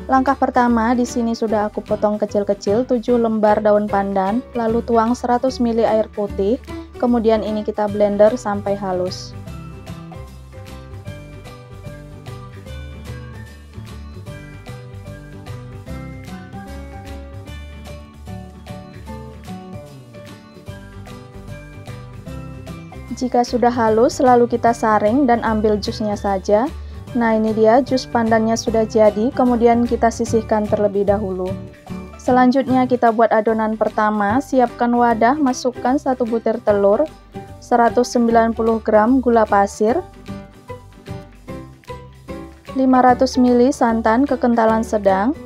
Langkah pertama, di sini sudah aku potong kecil-kecil 7 lembar daun pandan, lalu tuang 100 ml air putih, kemudian ini kita blender sampai halus. Jika sudah halus, lalu kita saring dan ambil jusnya saja. Nah, ini dia jus pandannya sudah jadi, kemudian kita sisihkan terlebih dahulu. Selanjutnya kita buat adonan pertama. Siapkan wadah, masukkan 1 butir telur, 190 gram gula pasir, 500 ml santan kekentalan sedang,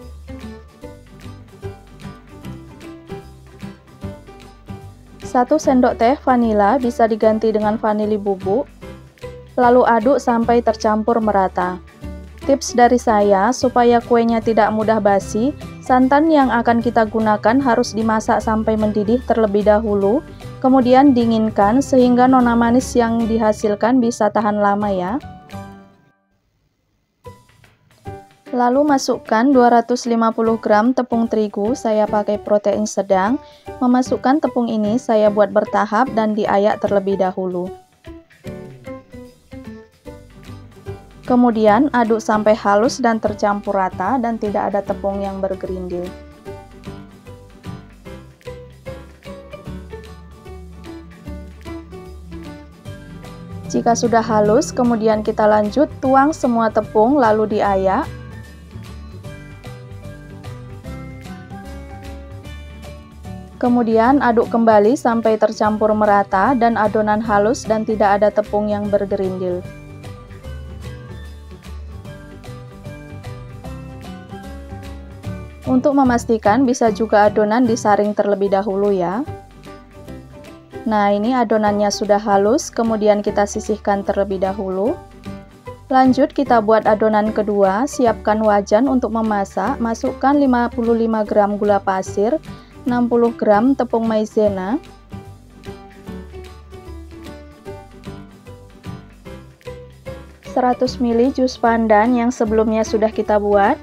1 sendok teh vanila, bisa diganti dengan vanili bubuk. Lalu aduk sampai tercampur merata. Tips dari saya, supaya kuenya tidak mudah basi, santan yang akan kita gunakan harus dimasak sampai mendidih terlebih dahulu, kemudian dinginkan sehingga nona manis yang dihasilkan bisa tahan lama ya. Lalu masukkan 250 gram tepung terigu, saya pakai protein sedang. Memasukkan tepung ini saya buat bertahap dan diayak terlebih dahulu. Kemudian aduk sampai halus dan tercampur rata dan tidak ada tepung yang bergerindil. Jika sudah halus, kemudian kita lanjut tuang semua tepung lalu diayak. Kemudian aduk kembali sampai tercampur merata dan adonan halus dan tidak ada tepung yang bergerindil. Untuk memastikan, bisa juga adonan disaring terlebih dahulu ya. Nah, ini adonannya sudah halus, kemudian kita sisihkan terlebih dahulu. Lanjut kita buat adonan kedua. Siapkan wajan untuk memasak, masukkan 55 gram gula pasir, 60 gram tepung maizena, 100 ml jus pandan yang sebelumnya sudah kita buat,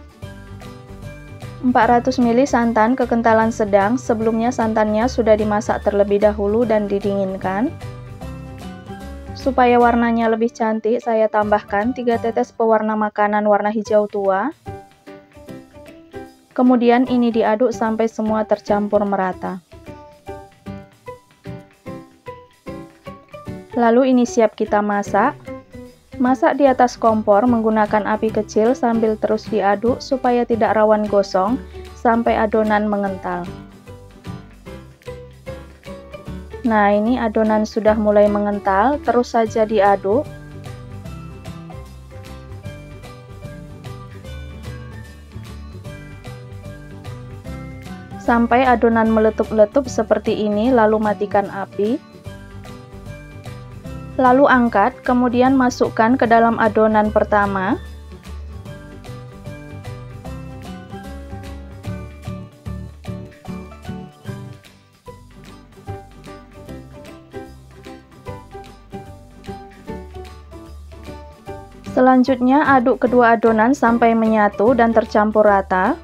400 ml santan kekentalan sedang, sebelumnya santannya sudah dimasak terlebih dahulu dan didinginkan. Supaya warnanya lebih cantik, saya tambahkan 3 tetes pewarna makanan warna hijau tua. Kemudian ini diaduk sampai semua tercampur merata. Lalu ini siap kita masak. Masak di atas kompor menggunakan api kecil sambil terus diaduk supaya tidak rawan gosong sampai adonan mengental. Nah, ini adonan sudah mulai mengental, terus saja diaduk. Sampai adonan meletup-letup seperti ini, lalu matikan api. Lalu angkat, kemudian masukkan ke dalam adonan pertama. Selanjutnya aduk kedua adonan sampai menyatu dan tercampur rata.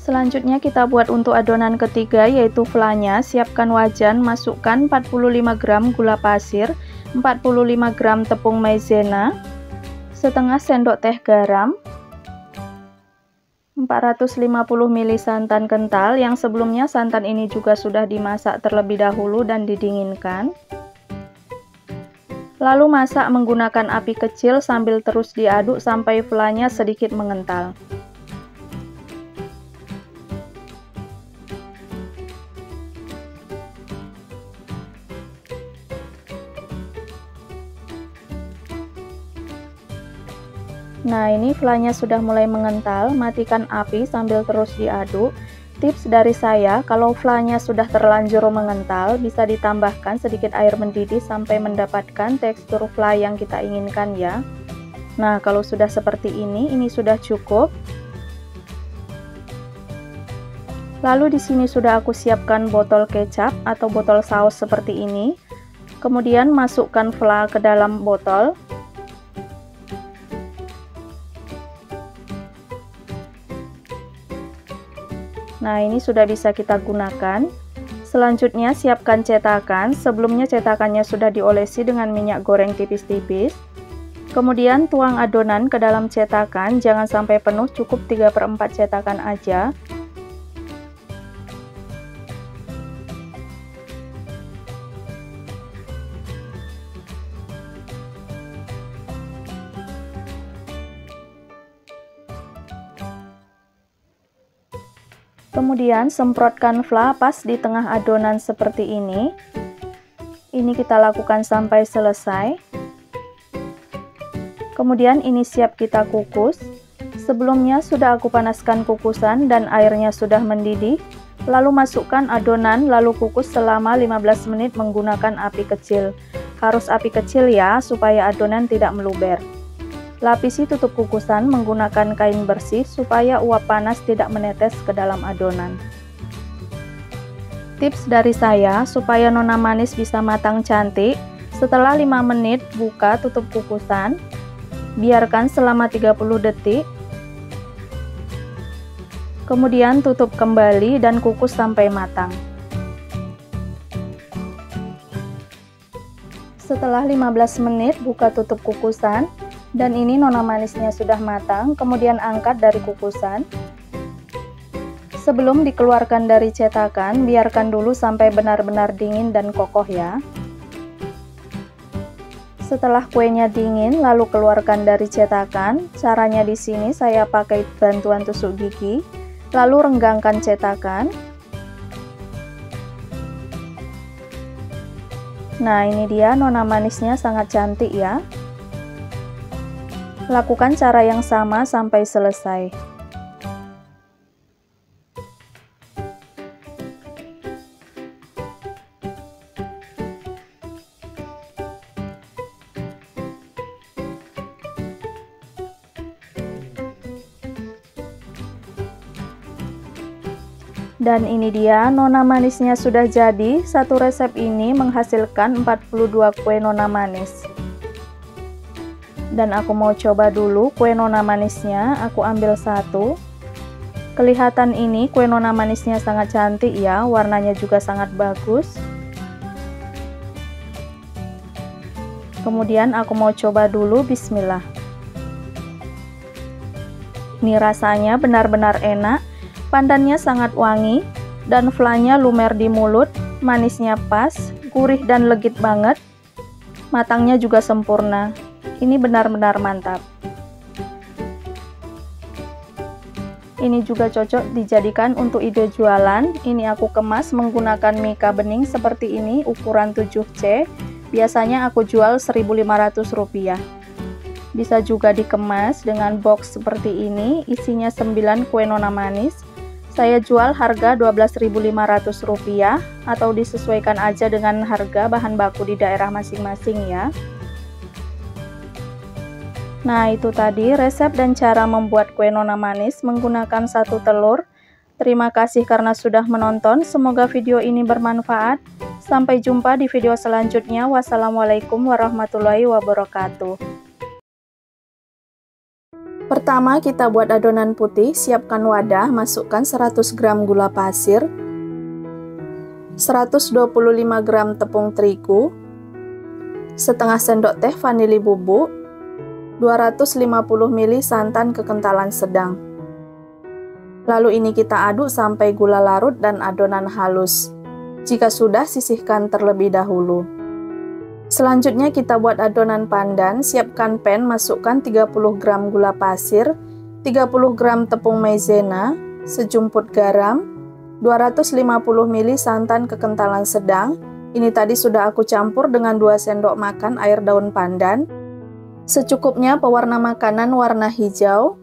Selanjutnya kita buat untuk adonan ketiga, yaitu flanya. Siapkan wajan, masukkan 45 gram gula pasir, 45 gram tepung maizena, setengah sendok teh garam, 450 ml santan kental yang sebelumnya santan ini juga sudah dimasak terlebih dahulu dan didinginkan. Lalu masak menggunakan api kecil sambil terus diaduk sampai flanya sedikit mengental. Nah, ini flanya sudah mulai mengental, matikan api sambil terus diaduk. Tips dari saya, kalau flanya sudah terlanjur mengental, bisa ditambahkan sedikit air mendidih sampai mendapatkan tekstur fla yang kita inginkan ya. Nah, kalau sudah seperti ini sudah cukup. Lalu di sini sudah aku siapkan botol kecap atau botol saus seperti ini. Kemudian masukkan vla ke dalam botol. Nah, ini sudah bisa kita gunakan. Selanjutnya siapkan cetakan. Sebelumnya cetakannya sudah diolesi dengan minyak goreng tipis-tipis. Kemudian tuang adonan ke dalam cetakan, jangan sampai penuh, cukup 3/4 cetakan aja. Kemudian semprotkan vla pas di tengah adonan seperti ini. Ini kita lakukan sampai selesai. Kemudian ini siap kita kukus. Sebelumnya sudah aku panaskan kukusan dan airnya sudah mendidih. Lalu masukkan adonan, lalu kukus selama 15 menit menggunakan api kecil. Harus api kecil ya, supaya adonan tidak meluber. Lapisi tutup kukusan menggunakan kain bersih supaya uap panas tidak menetes ke dalam adonan. Tips dari saya supaya nona manis bisa matang cantik, setelah 5 menit buka tutup kukusan, biarkan selama 30 detik, kemudian tutup kembali dan kukus sampai matang. Setelah 15 menit buka tutup kukusan, dan ini nona manisnya sudah matang, kemudian angkat dari kukusan. Sebelum dikeluarkan dari cetakan, biarkan dulu sampai benar-benar dingin dan kokoh ya. Setelah kuenya dingin, lalu keluarkan dari cetakan. Caranya di sini saya pakai bantuan tusuk gigi, lalu renggangkan cetakan. Nah, ini dia nona manisnya sangat cantik ya. Lakukan cara yang sama sampai selesai. Dan ini dia nona manisnya sudah jadi. Satu resep ini menghasilkan 42 kue nona manis. Dan aku mau coba dulu kue nona manisnya. Aku ambil satu. Kelihatan ini kue nona manisnya sangat cantik ya, warnanya juga sangat bagus. Kemudian aku mau coba dulu, bismillah. Ini rasanya benar-benar enak, pandannya sangat wangi, dan vlanya lumer di mulut, manisnya pas, gurih dan legit banget, matangnya juga sempurna. Ini benar-benar mantap. Ini juga cocok dijadikan untuk ide jualan. Ini aku kemas menggunakan mika bening seperti ini, ukuran 7C. Biasanya aku jual Rp1.500. Bisa juga dikemas dengan box seperti ini, isinya 9 kue nona manis. Saya jual harga Rp12.500 atau disesuaikan aja dengan harga bahan baku di daerah masing-masing ya. Nah, itu tadi resep dan cara membuat kue nona manis menggunakan 1 telur. Terima kasih karena sudah menonton. Semoga video ini bermanfaat. Sampai jumpa di video selanjutnya. Wassalamualaikum warahmatullahi wabarakatuh. Pertama, kita buat adonan putih. Siapkan wadah, masukkan 100 gram gula pasir, 125 gram tepung terigu, setengah sendok teh vanili bubuk, 250 ml santan kekentalan sedang. Lalu ini kita aduk sampai gula larut dan adonan halus. Jika sudah, sisihkan terlebih dahulu. Selanjutnya kita buat adonan pandan. Siapkan pan, masukkan 30 gram gula pasir, 30 gram tepung maizena, sejumput garam, 250 ml santan kekentalan sedang. Ini tadi sudah aku campur dengan 2 sendok makan air daun pandan. Secukupnya pewarna makanan warna hijau.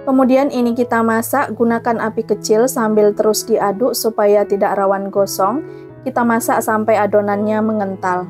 Kemudian ini kita masak, gunakan api kecil sambil terus diaduk supaya tidak rawan gosong. Kita masak sampai adonannya mengental.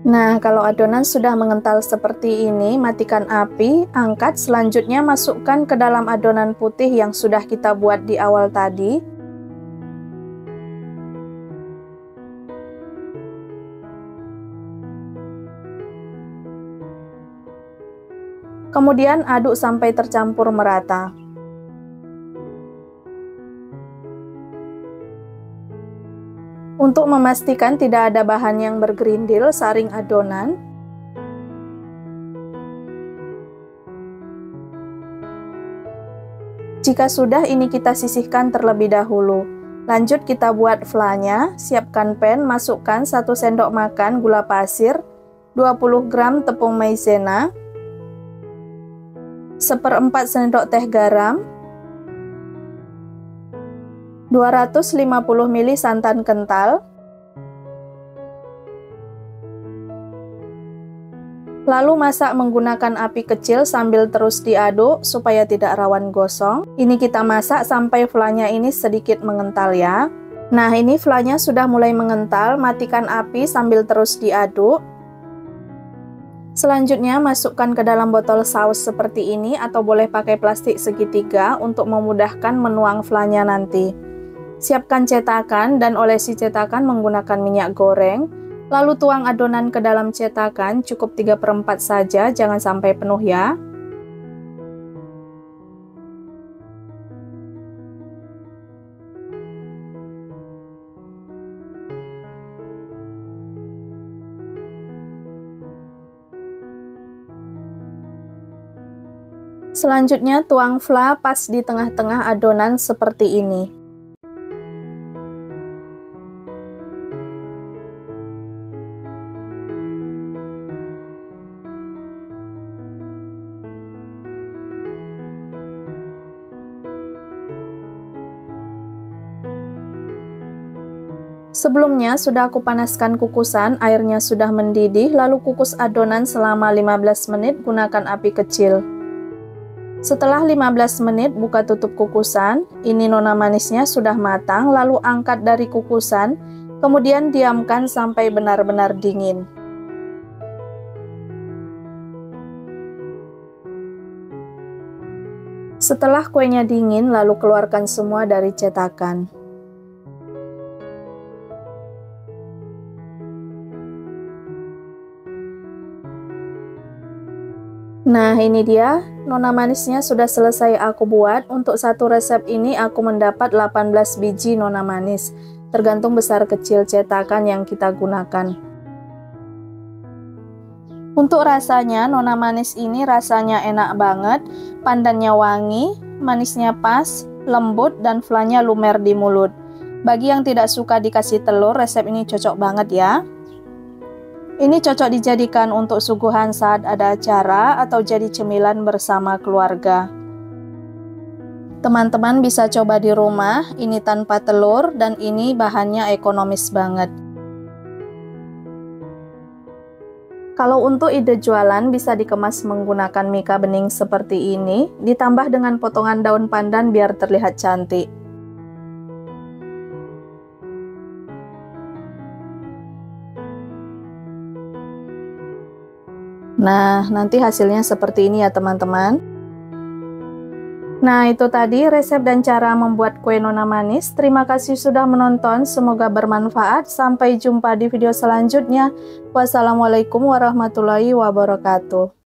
Nah, kalau adonan sudah mengental seperti ini, matikan api, angkat, selanjutnya masukkan ke dalam adonan putih yang sudah kita buat di awal tadi. Kemudian aduk sampai tercampur merata. Untuk memastikan tidak ada bahan yang bergerindil, saring adonan. Jika sudah, ini kita sisihkan terlebih dahulu. Lanjut kita buat flanya. Siapkan pan, masukkan 1 sendok makan gula pasir, 20 gram tepung maizena, 1/4 sendok teh garam, 250 ml santan kental, lalu masak menggunakan api kecil sambil terus diaduk supaya tidak rawan gosong. Ini kita masak sampai flanya ini sedikit mengental ya. Nah, ini flanya sudah mulai mengental, matikan api sambil terus diaduk. Selanjutnya masukkan ke dalam botol saus seperti ini atau boleh pakai plastik segitiga untuk memudahkan menuang flanya nanti. Siapkan cetakan dan olesi cetakan menggunakan minyak goreng. Lalu tuang adonan ke dalam cetakan, cukup 3/4 saja, jangan sampai penuh ya. Selanjutnya tuang fla pas di tengah-tengah adonan seperti ini. Sebelumnya sudah aku panaskan kukusan, airnya sudah mendidih, lalu kukus adonan selama 15 menit gunakan api kecil. Setelah 15 menit buka tutup kukusan, ini nona manisnya sudah matang, lalu angkat dari kukusan, kemudian diamkan sampai benar-benar dingin. Setelah kuenya dingin, lalu keluarkan semua dari cetakan. Nah, ini dia, nona manisnya sudah selesai aku buat. Untuk satu resep ini aku mendapat 18 biji nona manis, tergantung besar kecil cetakan yang kita gunakan. Untuk rasanya, nona manis ini rasanya enak banget, pandannya wangi, manisnya pas, lembut, dan flanya lumer di mulut. Bagi yang tidak suka dikasih telur, resep ini cocok banget ya. Ini cocok dijadikan untuk suguhan saat ada acara atau jadi cemilan bersama keluarga. Teman-teman bisa coba di rumah, ini tanpa telur dan ini bahannya ekonomis banget. Kalau untuk ide jualan bisa dikemas menggunakan mika bening seperti ini, ditambah dengan potongan daun pandan biar terlihat cantik. Nah, nanti hasilnya seperti ini ya teman-teman. Nah, itu tadi resep dan cara membuat kue nona manis. Terima kasih sudah menonton, semoga bermanfaat. Sampai jumpa di video selanjutnya. Wassalamualaikum warahmatullahi wabarakatuh.